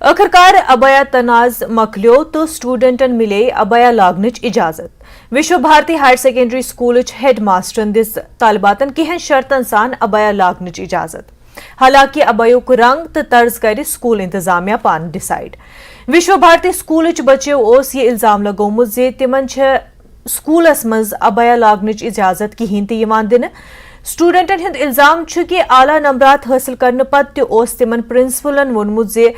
आखिरकार अबया तनाज मकलियो तो स्टूडेंटन मिले अबया लागनच इजाजत। Vishwa Bharati higher secondary school head मास्टरन दिस तालिबातन किहन शर्तन सान अबया लागनच इजाजत। हालांकि अबयुक रंग तो तर्ज कर स्कूल इंतजामिया पान डिसाइड। विश्व भारती स्कूल बच्चों ओस ये इल्जाम लगोमुत जे तिमन स्कूलस मज अबया लागनच इजाजत कहीं ते यिवान दिन। स्टूडेंटन हिंद इल्जाम छु कि आला नंबरात हासिल करने पत्ते ओस तिमन प्रिंसिपलन वोनमुत जे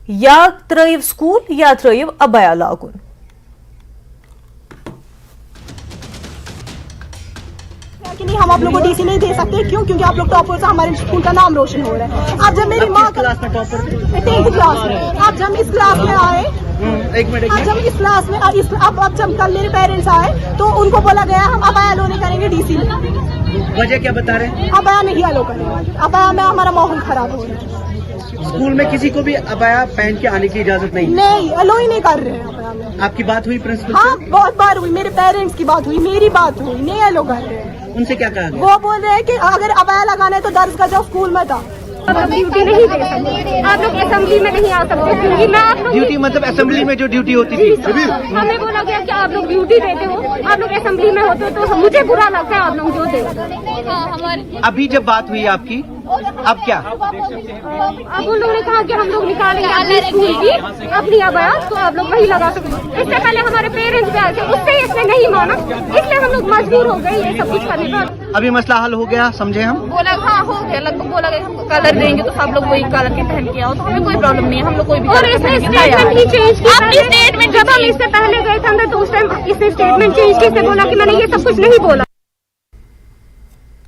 या त्रयिव स्कूल या त्रयिव अबया लागुन। कि नहीं हम आप लोगों को डीसी नहीं दे सकते, क्यों? क्योंकि आप लोग टॉपर से हमारे स्कूल का नाम रोशन हो रहा है। आप जब मेरी माँ क्लास में टॉपर 10th क्लास में, आप जब इस क्लास में आए, आप जब इस क्लास में अब जब कल मेरे पेरेंट्स आए तो उनको बोला गया हम अबाया लो नहीं करेंगे डीसी में। वजह क्या बता रहे हैं? अबाया नहीं अलो करेंगे, अबाया में हमारा माहौल खराब हो रहा है। स्कूल में किसी को भी अबाया पहन के आने की इजाजत नहीं अलो ही नहीं कर रहे हैं अबाया में। आपकी बात हुई प्रिंसिपल हाँ बहुत बार हुई, मेरे पेरेंट्स की बात हुई, मेरी बात हुई, नहीं अलो कर रहे हैं। उनसे क्या कहा गया? वो बोल रहे हैं कि अगर अबाया लगाना है तो दर्ज कर जाओ स्कूल में था। आप ड्यूटी नहीं दे सकते, आप लोग असेंबली में नहीं आ सकते, क्योंकि मैं आप लोग ड्यूटी मतलब असेंबली में जो ड्यूटी होती थी। हमें बोला गया कि आप लोग ड्यूटी देते हो, आप लोग असेंबली में होते हो, तो मुझे बुरा लगता है आप लोग जो दे। अभी जब बात हुई आपकी, अब क्या? अब उन लोगों ने कहा कि हम लोग निकालेंगे अपनी स्कूल की अपनी अबाया, तो आप लोग वही लगा सकते। इससे पहले हमारे पेरेंट्स भी आए थे, उससे इसने नहीं माना, इसलिए हम लोग मजबूर हो गए ये सब कुछ करने का। अभी मसला हल हो गया, समझे हम? बोला हाँ हो गया, लगभग बोला गया हमको कलर देंगे तो सब लोग वही कलर के पहन के आओ, तो हमें कोई प्रॉब्लम नहीं है, हम लोग कोई भी और इसने स्टेटमेंट ही चेंज किया। अपनी स्टेटमेंट जब हम इससे पहले गए थे अंदर तो उस टाइम इसने स्टेटमेंट चेंज की, इसने बोला कि मैंने ये सब कुछ नहीं बोला।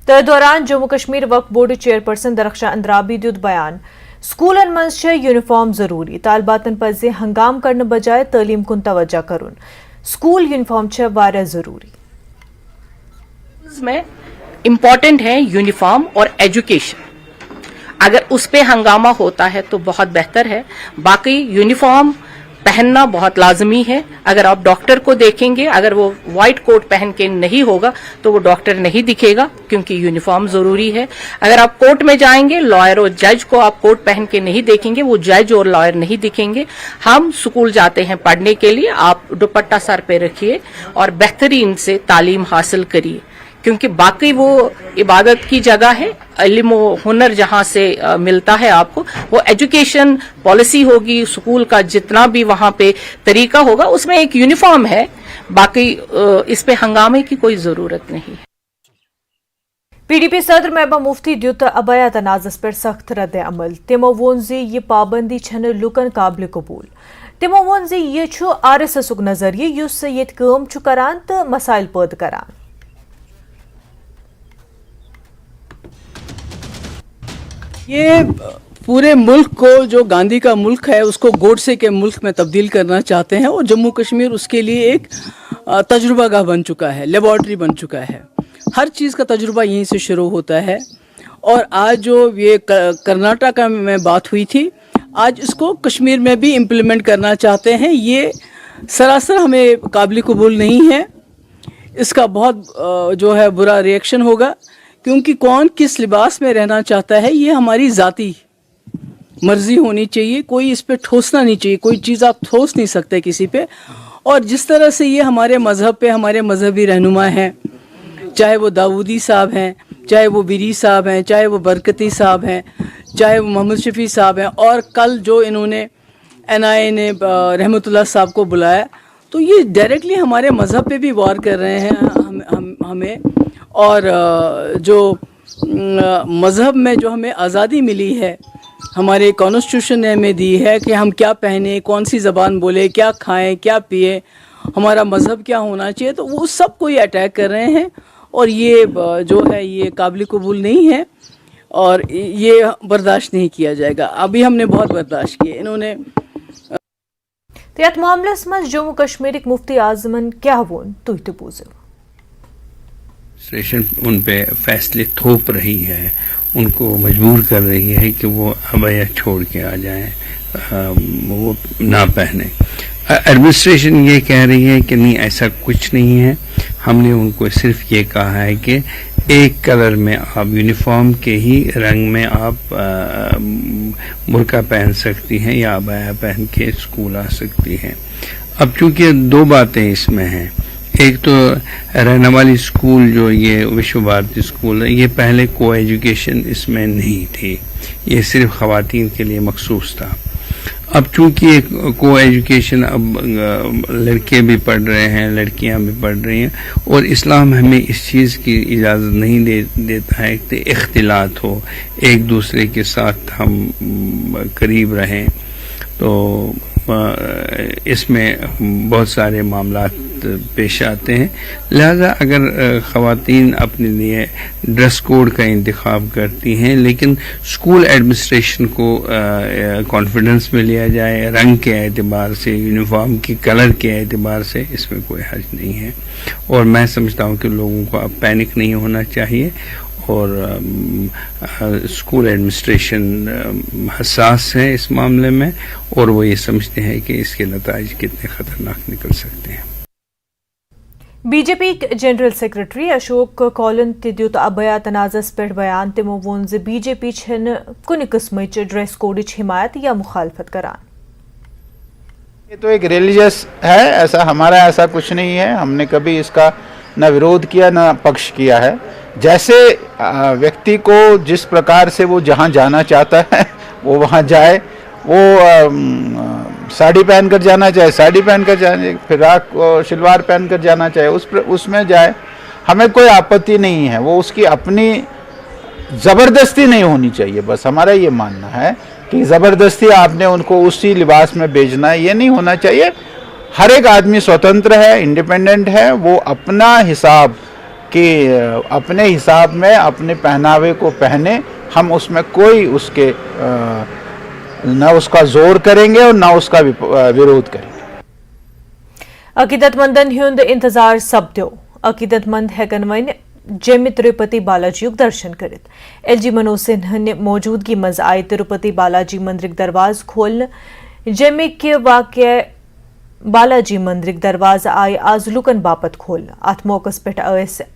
तर दौरान जम्मू कश्मीर वक्फ बोर्ड चेयरपर्सन दरख्शां अंद्राबी दियुत बयान। स्कूलन मज यूनिफॉर्म जरूरी, तालबातन पजे हंगाम करने बजाय तालीम कुन तवज्जो करुन। स्कूल यूनिफॉर्म वारिया जरूरी। में इम्पॉर्टेंट है यूनिफॉर्म और एजुकेशन। अगर उस पे हंगामा होता है तो बहुत बेहतर है। बाकी यूनिफॉर्म पहनना बहुत लाजमी है। अगर आप डॉक्टर को देखेंगे, अगर वो व्हाइट कोट पहन के नहीं होगा तो वो डॉक्टर नहीं दिखेगा, क्योंकि यूनिफॉर्म जरूरी है। अगर आप कोर्ट में जाएंगे, लॉयर और जज को आप कोट पहन के नहीं देखेंगे, वो जज और लॉयर नहीं दिखेंगे। हम स्कूल जाते हैं पढ़ने के लिए, आप दुपट्टा सर पे रखिए और बेहतरीन से तालीम हासिल करिए, क्योंकि बाकी वो इबादत की जगह है। इल्म हुनर जहां से मिलता है आपको, वो एजुकेशन पॉलिसी होगी, स्कूल का जितना भी वहां पे तरीका होगा उसमें एक यूनिफॉर्म है। बाकी इस पे हंगामे की कोई जरूरत नहीं है। PDP सदर महबूबा मुफ्ती दियुत अबया तनाज़स पर सख्त रद्द अमल। तिमो वोन जे ये पाबंदी छन लुकन काबिल कबूल। तिमो वोन जे ये छु RSS नजरिए युस येत काम छु करान तो मसाइल पैद करान। ये पूरे मुल्क को, जो गांधी का मुल्क है, उसको गोडसे के मुल्क में तब्दील करना चाहते हैं और जम्मू कश्मीर उसके लिए एक तजुर्बागाह बन चुका है, लेबॉर्ट्री बन चुका है। हर चीज़ का तजुर्बा यहीं से शुरू होता है। और आज जो ये कर्नाटक में बात हुई थी, आज इसको कश्मीर में भी इम्प्लीमेंट करना चाहते हैं। ये सरासर हमें काबिल कबूल नहीं है। इसका बहुत जो है बुरा रिएक्शन होगा, क्योंकि कौन किस लिबास में रहना चाहता है ये हमारी ज़ाती मर्जी होनी चाहिए। कोई इस पे ठोसना नहीं चाहिए, कोई चीज़ आप ठोस नहीं सकते किसी पे। और जिस तरह से ये हमारे मज़हब पे हमारे मजहबी रहनुमा हैं, चाहे वो दाऊदी साहब हैं, चाहे वो बिरी साहब हैं, चाहे वो बरकती साहब हैं, चाहे वो मोहम्मद शफी साहब हैं, और कल जो इन्होंने NIA ने रहमतुल्लाह साहब को बुलाया, तो ये डायरेक्टली हमारे मज़हब पे भी वार कर रहे हैं हमें। और जो मज़हब में जो हमें आज़ादी मिली है, हमारे कॉन्स्टिट्यूशन ने हमें दी है कि हम क्या पहने, कौन सी ज़बान बोले, क्या खाएं, क्या पिए, हमारा मज़हब क्या होना चाहिए, तो वो सब को ये अटैक कर रहे हैं। और ये जो है ये काबिल कबूल नहीं है और ये बर्दाश्त नहीं किया जाएगा। अभी हमने बहुत बर्दाश्त किए इन्होंने। तो यत मामलस मज जम्मू कश्मीर मुफ्ती आजमन क्या वोन तुह तो पूछो। स्टेशन उन पे फैसले थोप रही है, उनको मजबूर कर रही है कि वो अबया छोड़ के आ जाएं, वो ना पहने। एडमिनिस्ट्रेशन ये कह रही है कि नहीं, ऐसा कुछ नहीं है। हमने उनको सिर्फ ये कहा है कि ایک کلر میں آپ یونیفارم کے ہی رنگ میں آپ برقع پہن سکتی ہیں یا عبایا پہن کے اسکول آ سکتی ہیں. اب چونکہ دو باتیں اس میں ہیں. ایک تو رہنا والی اسکول جو یہ وشو بھارتی اسکول ہے، یہ پہلے کو ایجوکیشن اس میں نہیں تھی، یہ صرف خواتین کے لیے مخصوص تھا. اب چونکہ کو ایجوکیشن اب لڑکے بھی پڑھ رہے ہیں، لڑکیاں بھی پڑھ رہی ہیں، اور اسلام ہمیں اس چیز کی اجازت نہیں دیتا ہے کہ اختلاط ہو، ایک دوسرے کے ساتھ ہم قریب رہیں. تو اس میں بہت سارے معاملات پیش آتے ہیں. لہذا اگر خواتین اپنے لیے ڈریس کوڈ کا انتخاب کرتی ہیں، لیکن اسکول ایڈمنسٹریشن کو کانفیڈنس میں لیا جائے، رنگ کے اعتبار سے، یونیفارم کی کلر کے اعتبار سے، اس میں کوئی حرج نہیں ہے. اور میں سمجھتا ہوں کہ لوگوں کو اب پینک نہیں ہونا چاہیے، اور اسکول ایڈمنسٹریشن حساس ہے اس معاملے میں، اور وہ یہ سمجھتے ہیں کہ اس کے نتائج کتنے خطرناک نکل سکتے ہیں. بی جے پی جنرل سیکرٹری اشوک کولن تہ دیت ابیا تنازعس پہ بیان. تمو وون ز بی جے پی چھن کن قسمچ ڈریس کوڈچ حمایت یا مخالفت کران. یہ تو ایک ریلیجس ہے، ایسا کچھ نہیں ہے. ہم نے کبھی اس کا نہ ورودھ کیا نہ پکش کیا ہے. جیسے ویکتی کو جس پرکار سے وہ جہاں جانا چاہتا ہے وہ وہاں جائے، وہ ساڑی پہن کر جانا چاہے ساڑی پہن کر جانے، فراق شلوار پہن کر جانا چاہے اس میں جائے، ہمیں کوئی آپتی نہیں ہے. وہ اس کی اپنی زبردستی نہیں ہونی چاہیے. بس ہمارا یہ ماننا ہے کہ زبردستی آپ نے ان کو اسی لباس میں بھیجنا ہے، یہ نہیں ہونا چاہیے. ہر ایک آدمی سوتنتر ہے، انڈیپینڈنٹ ہے، وہ اپنا حساب کہ اپنے حساب میں اپنے پہناوے کو پہنے. ہم اس میں کوئی اس کے نہ اس کا زور کریں گے اور نہ اس کا ورودھ کریں گے. عقیدت مندن ہند انتظار سپدو. عقیدت مند ہیکن ون جیمہِ تروپتی بالاجی درشن کرت. ایل جی منوج سنہن موجودگی مز آئی تروپتی بالاجی مندرک درواز کھولنے. جیمہِ واقع بالاجی مندرک درواز آئی آز لکن باپت کھولنے. ات موقع پہ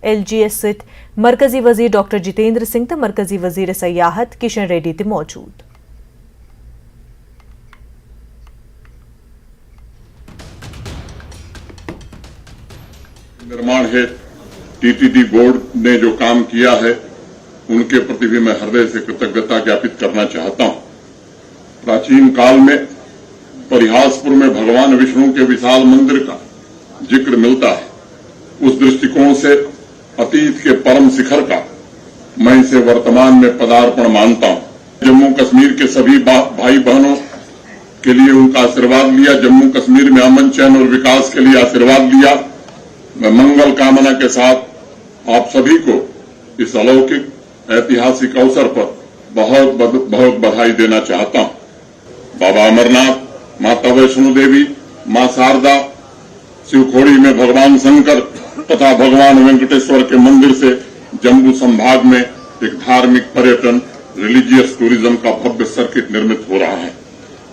ایل جی ایس ست مرکزی وزیر ڈاکٹر جتیندر سنگھ تو مرکزی وزیر سیاحت کشن ریڈی تہ موجود. निर्माण है टीटीडी बोर्ड ने जो काम किया है उनके प्रति भी मैं हृदय से कृतज्ञता ज्ञापित करना चाहता हूं. प्राचीन काल में परिहासपुर में भगवान विष्णु के विशाल मंदिर का जिक्र मिलता है. उस दृष्टिकोण से अतीत के परम शिखर का मैं इसे वर्तमान में पदार्पण मानता हूं. जम्मू कश्मीर के सभी भाई बहनों के लिए उनका आशीर्वाद लिया, जम्मू कश्मीर में अमन चैन और विकास के लिए आशीर्वाद लिया. मैं मंगल कामना के साथ आप सभी को इस अलौकिक ऐतिहासिक अवसर पर बहुत बहुत बधाई देना चाहता हूं. बाबा अमरनाथ, माता वैष्णो देवी, मां शारदा, शिवखोड़ी में भगवान शंकर तथा भगवान वेंकटेश्वर के मंदिर से जम्मू संभाग में एक धार्मिक पर्यटन रिलीजियस टूरिज्म का भव्य सर्किट निर्मित हो रहा है,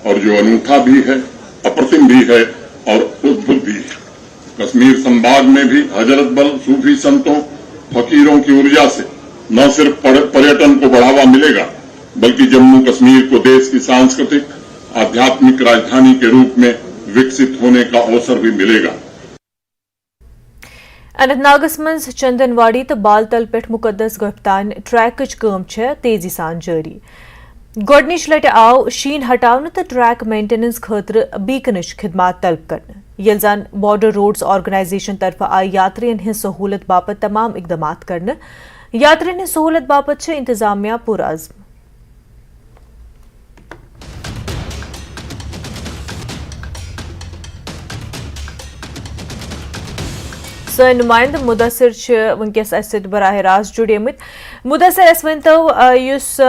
और जो अनूठा भी है, अप्रतिम भी है और अद्भुत भी है. कश्मीर संभाग में भी हजरत बल सूफी संतों, फकीरों की ऊर्जा से न सिर्फ पर्यटन को बढ़ावा मिलेगा, बल्कि जम्मू कश्मीर को देश की सांस्कृतिक आध्यात्मिक राजधानी के रूप में विकसित होने का अवसर भी मिलेगा. اننت مز چندنواڑی تو بالتل پہ مقدس گوپ تان ٹریکچ کام تیزی سان جاری. گۄڈنِچ لٹہِ آو شین ہٹاونہٕ تہٕ ٹریک مینٹیننس خٲطرٕ بیکنٕچ خدمات طلب کرنہٕ. ییٚلہِ زن بارڈر روڈز آرگنائزیشن طرفہٕ آیہِ یاترین ہٕنٛز سہوٗلت باپتھ تمام اقدامات کرنہٕ. یاترین ہٕنٛز سہوٗلت باپتھ چھِ انتظامیہ پُرعزم. سٲنۍ نُمٲیندٕ مُدثر چھِ وٕنکیٚس اَسہِ سۭتۍ براہ راست جُڑیمٕتۍ. مُدثر اَسہِ ؤنۍتو یُس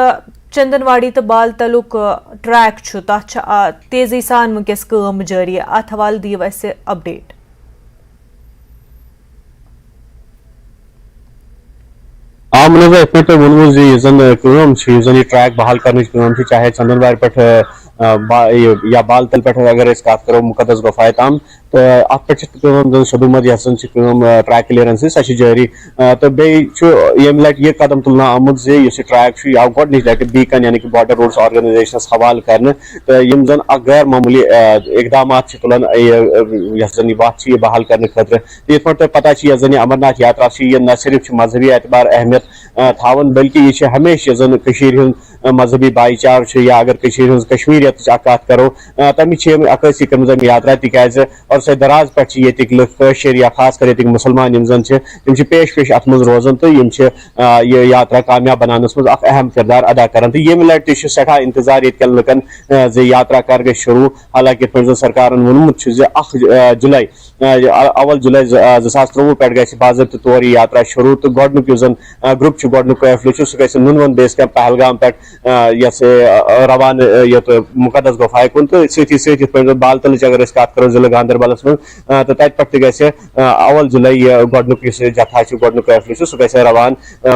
چندنواڑی تہٕ بالتلُک ٹریک چھُ تَتھ چھِ تیزی سان وٕنکیٚس کٲم جٲری. اَتھ حوالہٕ دِیِو اَسہِ اپڈیٹ. منظر یتھ پہ وونمو زن یہ ٹریک بحال کرنے چاہے چندنوار پہ या बाल तल पे अगर कत करो मुकदस गुफाए ताम तो अत पे शदुमत यसन ट्रैक क्लियरेंस सह जारी तो बेम लट यह कदम तुलना आमुत ट्रैक आव गोडनिच लट बीकन यानी कि बॉर्डर रोड्स ऑर्गेनाइजेशन हवाल कर तो यम जन गैर मामूली इकदाम तुलान जन वत बहाल करने खतर तो ये पे पता जन अमरनाथ यात्रा यह न सिर्फ मजहबी एतबार अहमियत थावन बल्कि यह हमेशा जन मजहबी भाईचार या अगर कश्मीरियत कत करो तमिच अक्सी कर्म यात्रा तिकाज और सह दराज पे लुक या खास कर ये मुसलमान तम पेश पेश अत मज रोजान तो यह यात्रा कामयाब बनानस मज अहम किरदार अदा कर तो ये लट सठा इंतजार ये लुकन यात्रा कर गई शुरू हालांकि सरकार वोनमुत 1 जुलाई अवल जुलाई 2023 पे गई बाज़ाब्त तौर यात्रा शुरू तो गोडनुक जन ग्रुप गोडनुक कैफल सह नुनवन बेस कैंप पहलगाम पे रवान ये मुकदस गुफाए कुन तो सही बाल तल अगर कत करो जिले गांधरबलस में तो तत पे गई अवल जुलाई गोडनुक जथा गोडनुक कैफल सह गई रवान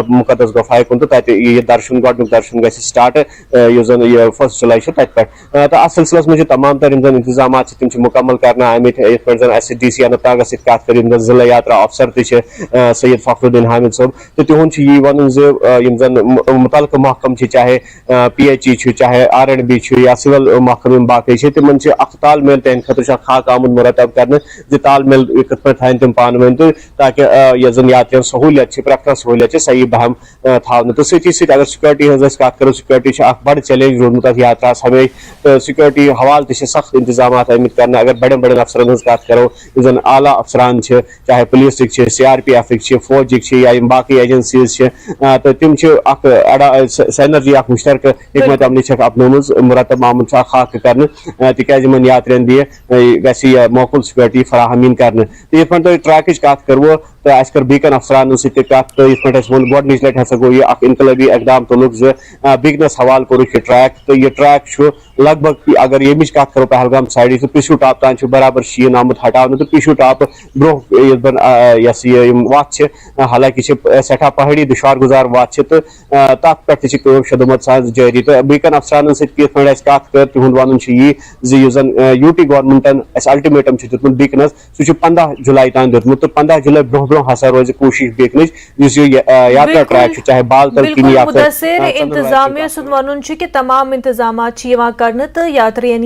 मुकदस गुफाए कुन तो तत दर्शन गोडनुक दर्शन गई स्टार्ट जन 1 जुलाई तत पे तो अत सिलसिलस में तमाम तर इंतजाम तम मुकम्मल कर आमित डी सी अनंतनागस कत कर जिला यात्रा अफसर सैयद फखरुद्दीन हामिद साहब तो तिहुंद यह वन जन मुतलक महकम चाहे PHE चाहे R&B या सिविल महकम बाकी तिमन तालमेल तहद खतर खाक आमुद मुरतब कर तालमेल कत पे थान तम पान वन तो ताकि यह यात्रियों सहूलियत प्रैक्टिकल सहूलियत सही बहम थावन तो सती अगर सिक्योरिटी हज कत करो सिक्योरिटी बड़ चैलेंज रोदमुत यात्रा हमें तो सिक्योरिटी हवाल सख्त इंतजाम आमित कर अगर बड़े बड़े अफसरन हज कत करो जन आला अफसरान चाहे पुलिस CRPF फौजिक या बाकी एजेंसीज तो तम सैनर्जी मुश्तरक हिकमत अमली अपनोम मुरतब आमुद खाक कर तिकाज यात्रियन दिए गि मौकूल सिक्योरिटी फराहमीन कर तो ये तो ट्रैक कत करो तो अस कर बीकन अफसरान सत कत तो ये वो गोडनिच लट हसा गो यह इनकलाबी इकदाम तुलुक बिगनस हवाल कोर ट्रैक तो यह ट्रैक लगभग अगर यमिच कत करो पहलगाम साइड तो पिशु टाप तान बराबर शीन आमुद हटान तो पिशु टाप ब्रोह वत हालांकि सठा पहाड़ी दुशार गुजार वत तो तथ पे शदुमत सान जारी तो बीकन अफसरान सत कत कर तिहुंद वन यह जन UT गवर्नमेंटन अल्टीमेटम दितमुत बीकनस सह 15 जुलाई तान दितमुत तो 15 जुलाई ब्रोह ब्रोह हसा रोज कोशिश बीकनच यात्रा ट्रैक चाहे बाल तल मुदस्सिर इंतजामिया सुन वन कि तमाम इंतजाम कर तो यात्रियन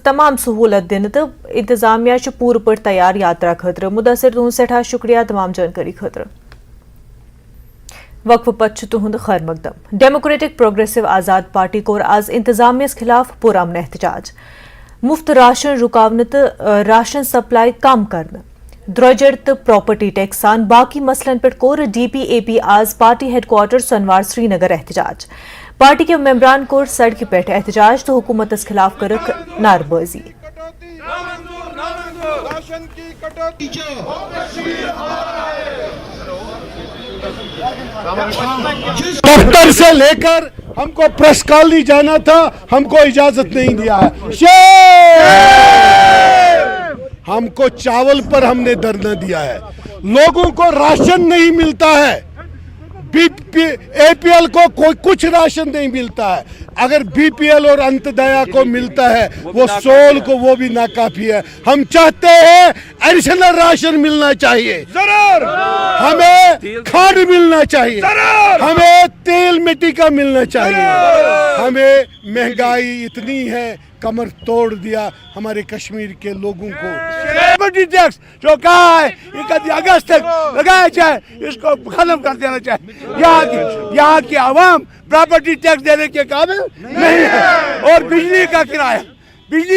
तमाम सहूलत दिन तो इंतजामिया पूर पे तैयार यात्रा खतर मुदस्सिर तुहद सठा शुक्रिया तमाम जानकारी खतर वक्फ पत तुहद खैर मकदम डेमोक्रेटिक प्रोग्रेसिव आजाद पार्टी कोर आज इंतजामिया खिलाफ पुरअमन एहतजाज मुफ्त राशन रुकावन तो राशन सप्लाई कम करना द्रोजर तो प्रॉपर्टी टैक्स सान बाकी मसलन पर कोर DPAP आज पार्टी हेडक्वार्टर सनवार श्रीनगर एहतजाज पार्टी के मेंबरान कोर सड़क पे एहतजाज तो हुकूमत खिलाफ करक नारबाजी दफ्तर से लेकर हमको प्रेस कॉलोनी जाना था, हमको इजाजत नहीं दिया है। हमको चावल पर हमने धरना दिया है, लोगों को राशन नहीं मिलता है, APL को कोई कुछ राशन नहीं मिलता है। अगर BPL और अंत्योदया को मिलता है वो 16 को वो भी नाकाफी है। हम चाहते हैं एडिशनल राशन मिलना चाहिए, जरूर हमें खाद मिलना चाहिए, हमें तेल मिट्टी का मिलना चाहिए। हमें महंगाई इतनी है, कमर तोड़ दिया हमारे कश्मीर के लोगों को। प्रॉपर्टी टैक्स जो कहा है 31 अगस्त तक लगाया जाए, इसको खत्म कर देना चाहिए। यहाँ की आवाम प्रॉपर्टी टैक्स देने के काबिल नहीं है। और बिजली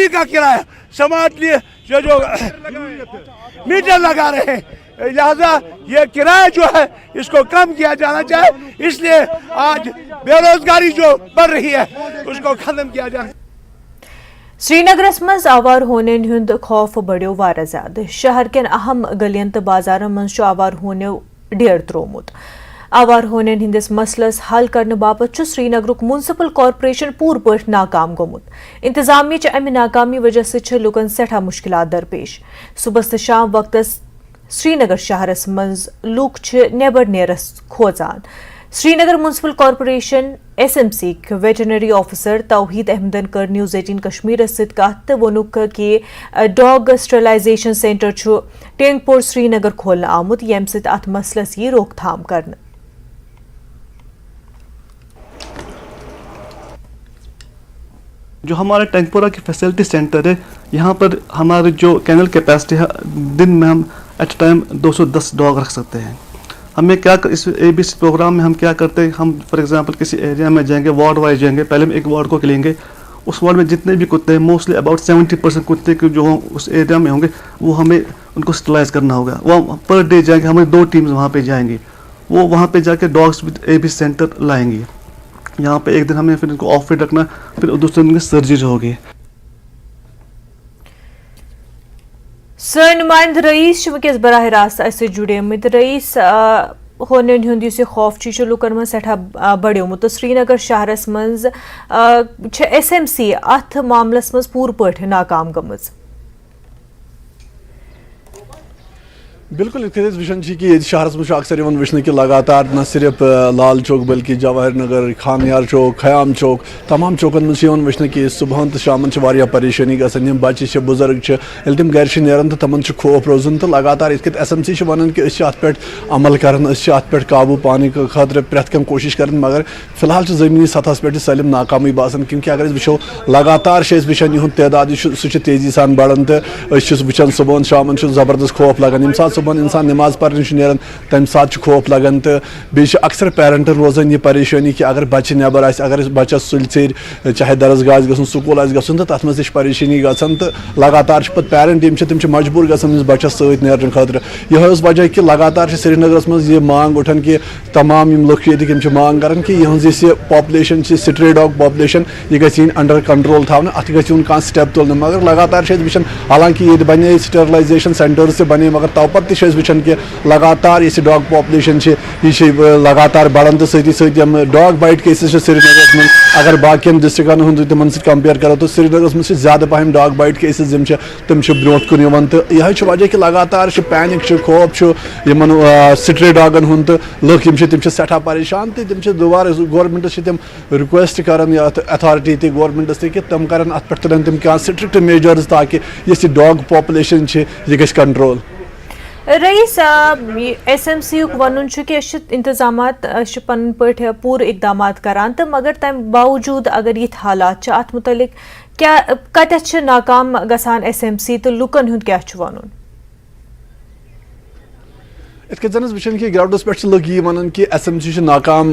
का किराया समाज लिए जो मीटर लगा रहे हैं, लिहाजा ये किराया जो है इसको कम किया जाना चाहिए। इसलिए आज बेरोजगारी जो बढ़ रही है उसको खत्म किया जाए। श्रीनगर मज आवार होने हुंद खौफ बढ़ो वारा ज्यादा। शहर के अहम गलियन तो बाजार मज आवार होने डेर त्रोमुत। आवार होने हंदिस मसलस हल करने बाबत श्रीनगर म्यूनसिपल कॉर्पोरेशन पूर पे नाकाम गोमुत। इंतजामिया अमि नाकामी वजह से लुकन सठा मुश्किलात दरपेश। सुबह तो शाम वक्त श्रीनगर शहरस मज लूक नेबर नेरस खोजान। Srinagar municipal corporation SMC veterinary officer Tauheed अहमदन कर न्यूज 18 कश्मीर सत कत वोनुक कि डॉग स्टरलाइजेशन सेंटर टेंगपोर श्रीनगर खोलने आमुत यम सत अत मसलस यी रोकथाम करने। जो हमारा टैंकपोरा की फैसिलिटी सेंटर है, यहाँ पर हमारी जो कैनल कैपेसिटी है, दिन में हम एट टाइम 210 डॉग रख सकते हैं। हमें क्या इस ABC प्रोग्राम में हम क्या करते हैं, हम फॉर एग्जांपल किसी एरिया में जाएंगे, वार्ड वाइज जाएंगे, पहले हम एक वार्ड को लेंगे, उस वार्ड में जितने भी कुत्ते हैं, मोस्टली अबाउट 70% कुत्ते के जो उस एरिया में होंगे वो हमें उनको स्टरलाइज करना होगा। वो पर डे जाएंगे, हमारी 2 टीम्स वहाँ पे जाएंगी, वो वहाँ पे जाके डॉग्स ABC सेंटर लाएंगी। यहाँ पे एक दिन हमें फिर इनको ऑफ फिट रखना, फिर दूसरे दिन सर्जरी होगी। सन नुमाइंद रईस वस बराह रास्त जुड़े रईस होने हुंद खौफ लुकन मज सठा बढ़ोमुत श्रीनगर शहरस मज SMC अथ मामलस मज पूर पठ नाकाम गमज। बिल्कुल वुचान कि शहरस में अक्सर वुचन कि लगातार न सिर्फ लाल चौक बल्कि जवाहर नगर, खानियार चौक, खयाम चौक, तमाम चौकन में वुचन कि सुबह तो शाम परेशानी गम बच्चे बुजुर्ग तम घर नेरान तो तमन खौफ रोजन तो लगातार इत SMC वन कि अत पे अमल कर अत पे काबू पाने खतर प्रेथ कम कोशिश कर, मगर फिलहाल ज़मीनी सतह पे सलम नाकामी बासान, क्योंकि अगर वो लगातार वुचान यह तदाद सह तेजी सान बढ़ान तो वुचान सुबह शाम जबरदस्त खौफ लगान सुबह इंसान नमाज पढ़ने नेरान तमि साथ खौफ लगान तो बेस अक्सर पेरेंटन रोजान यह परेशानी कि अगर बच्चे नबर अगर बच्चस सुल ेर चाहे दरसगाह गन स्कूल गन तो तथ मज परेशानी गसान तो लगातार पे पेरेंट तम मजबूर गसान बच्चस सत नेरन खतर। यह वजह कि लगातार श्रीनगर मज यह मांग उठान कि तमाम लुक ये मांग कर कि यह पॉपुलेशन स्ट्रे डॉग पॉपुलेशन यह गई अंडर कंट्रोल थवन, अत गन कह स्टेप तुल, मगर लगातार वुचान हालांकि ये बने स्टरलाइजेशन सेंटर्स बने, मगर तवपत वुचान कि लगातार इस डॉग पॉपुलेशन यह लगातार बढ़ान तो सम डॉग बाइट केसेस श्रीनगर में अगर बाकियन डिस्ट्रिक्टन हूँ तमन कंपेयर करो तो श्रीनगर में ज्यादा पहम डॉग बाइट केसेस तम ब्रो कुन तो यह वजह कि लगातार पैनिक खौफ स्ट्रे डॉगन हूँ तो लुक तम सठा परेशान तो तम दोबारा गवर्नमेंटस तम रिक्वेस्ट कर अथॉरिटी ती गवर्नमेंटस कि तम कर अत पे तुलन तम क्या स्ट्रिक्ट मेजर्स ताकि यह डॉग पॉपुलेशन यह गई कंट्रोल। रईस SMC वन कि इंतजाम पन पे पूर इकदाम करान तो मगर तम बावजूद अगर ये हालात अत मुतलिक क्या कत नाकाम गसान SMC तो लुकन हुंद क्या वन? इत जन वुचान कि ग्राउंडस पे लुक ये वन कि SMC नाकाम,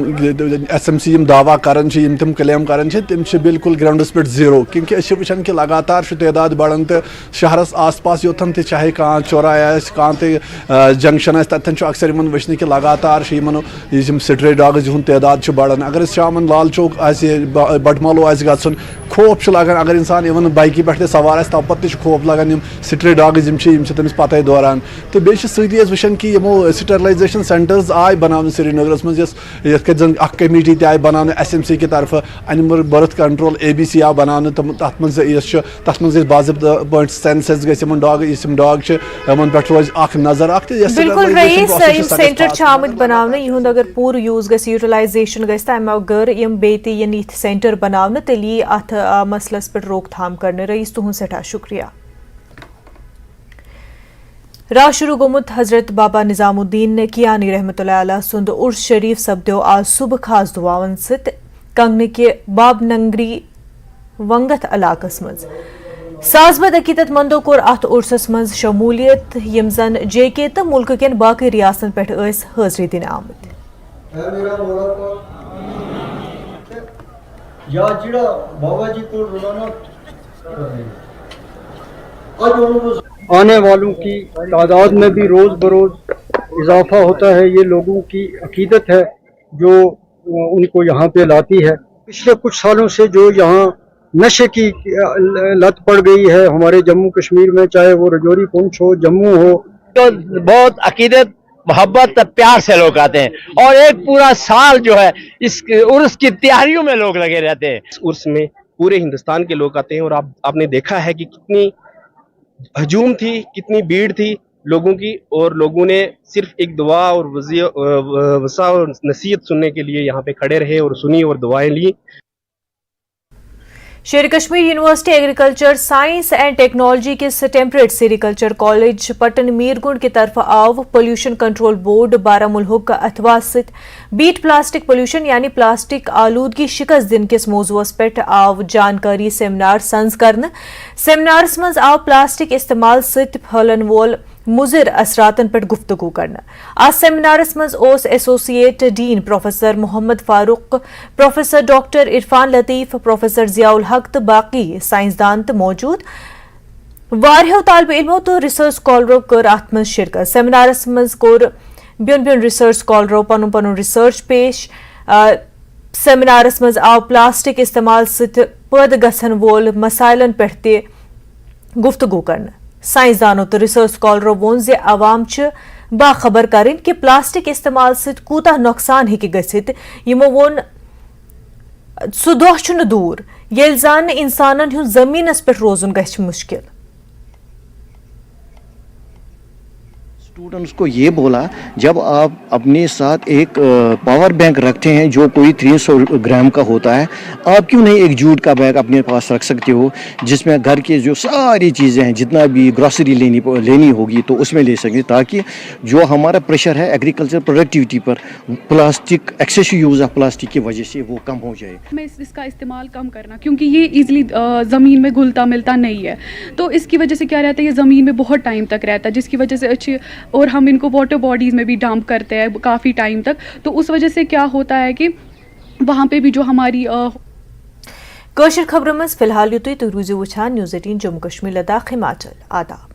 SMC दावा करान तम क्लेम करान तम बिल्कुल ग्राउंडस पे जीरो, क्योंकि वुचान कि लगातार तदाद बढ़ान तो शहरस आस पास योथन चाहे कह चौराहे कह जंक्शन तथन अक्सर वुचन कि लगातार स्ट्रे डॉग्स तदाद बढ़ान। अगर शाम लाल चौक बटमालो गन खौफ लगान, अगर इंसान इवन बाइक पे सवार तवपत खौफ लगान स्ट्रे डॉग्स तमिस पत दौरान तो बेस वुचान कि स्टरलाइजेशन सेंटर्स आय बनाने श्रीनगर मज जन कमेटी ती आय बनाने SMC की तरफ एनिमल बर्थ कंट्रोल ABC आव बनाने तथ मज बाज़ाब्त पे सेंसस गम डॉग पे रोज नजर बिल्कुल रईस सेंटर आमत बनाने यह अगर पूर यूज यूटिलाइजेशन गम अगर यम बेन सेंटर बनाने तेल यी अत मसलस पे रोकथाम करने। रईस तुहद सठा शुक्रिया। राह शुरू गोमुत हजरत बाबा निजामुद्दीन कियानी रहमतुल्लाह अलैह सुंद उर्स शरीफ सपदो आज सुबह खास दुआवन सत कंगन के बाब नंगरी वंगत इलाकस मज साजबद अकीदत मंदो कोर अत उर्सस मज शमूलियत यम जन JK तो मुल्क केन बाकी रियासतन पे हाजरी दिन आमत। आने वालों की तादाद में भी रोज़ बरोज़ इजाफा होता है। ये लोगों की अकीदत है जो उनको यहाँ पे लाती है। पिछले कुछ सालों से जो यहाँ नशे की लत पड़ गई है हमारे जम्मू कश्मीर में, चाहे वो रजौरी पुंछ हो, जम्मू हो, तो बहुत अकीदत मोहब्बत प्यार से लोग आते हैं और एक पूरा साल जो है इस उर्स की तैयारियों में लोग लगे रहते हैं। इस उर्स में पूरे हिंदुस्तान के लोग आते हैं और आपने देखा है कि कितनी हजूम थी, कितनी भीड़ थी लोगों की, और लोगों ने सिर्फ एक दुआ और वसा और नसीहत सुनने के लिए यहाँ पे खड़े रहे और सुनी और दुआएं ली। शेर Kashmir university agriculture science and technology के टेम्परेट सेरिकल्चर कॉलेज पटन मीरगुंड की तरफ आव पोल्यूशन कंट्रोल बोर्ड बारामुल्ह का अथवा सित बीट प्लास्टिक पोल्यूशन यानी प्लास्टिक आलूदगी शिकस्त दिन किस मौजूस पे आव जानकारी सेमिनार संज करने। सेमिनारस मज आव प्लास्टिक इस्तेमाल सित फहलन वोल मुजिर असरातन पे गुफ्तगू करना। आज सेमिनारस मज ओस associate dean professor Mohammad Farooq, professor doctor Irfan Latif, professor Ziaul Haq तो बाकी साइंसदान तो मौजूद। वारियो तालिब इल्मों तो रिसर्च स्कॉलरों कर अत मज शिरकत। सेमिनारस मज कोर बिन बिन रिसर्च स्कॉलरों पनुन पनुन रिसर्च पेश। सेमिनारस मज आव प्लास्टिक इस्तेमाल सित पद गसन वोल मसाइलन पे ते गुफ्तगू करना। साइंसदानों तो रिसर्च स्कॉलरों वोन जे अवाम च बाखबर करें कि प्लास्टिक इस्तेमाल सित कूता नुकसान हेकि गसित। यमो वोन सु दोह छुन दूर येल जान इंसानन हुन जमीनस पे रोजुन गछ मुश्किल। स्टूडेंट्स को ये बोला, जब आप अपने साथ एक पावर बैंक रखते हैं जो कोई 300 ग्राम का होता है, आप क्यों नहीं एक जूट का बैग अपने पास रख सकते हो जिसमें घर के जो सारी चीज़ें हैं, जितना भी ग्रोसरी लेनी होगी तो उसमें ले सकें, ताकि जो हमारा प्रेशर है एग्रीकल्चर प्रोडक्टिविटी पर plastic excessive use of plastic की वजह से वो कम हो जाए। हमें इसका इस्तेमाल कम करना, क्योंकि ये इजीली ज़मीन में घुलता मिलता नहीं है, तो इसकी वजह से क्या रहता है, ये ज़मीन में बहुत टाइम तक रहता है, जिसकी वजह से अच्छी, और हम इनको वाटर बॉडीज़ में भी डंप करते हैं काफ़ी टाइम तक, तो उस वजह से क्या होता है कि वहाँ पे भी जो हमारी कशर खबर में फिलहाल युतुई तो रूजू वुछान न्यूज़ 18 जम्मू कश्मीर लद्दाख हिमाचल। आदाब।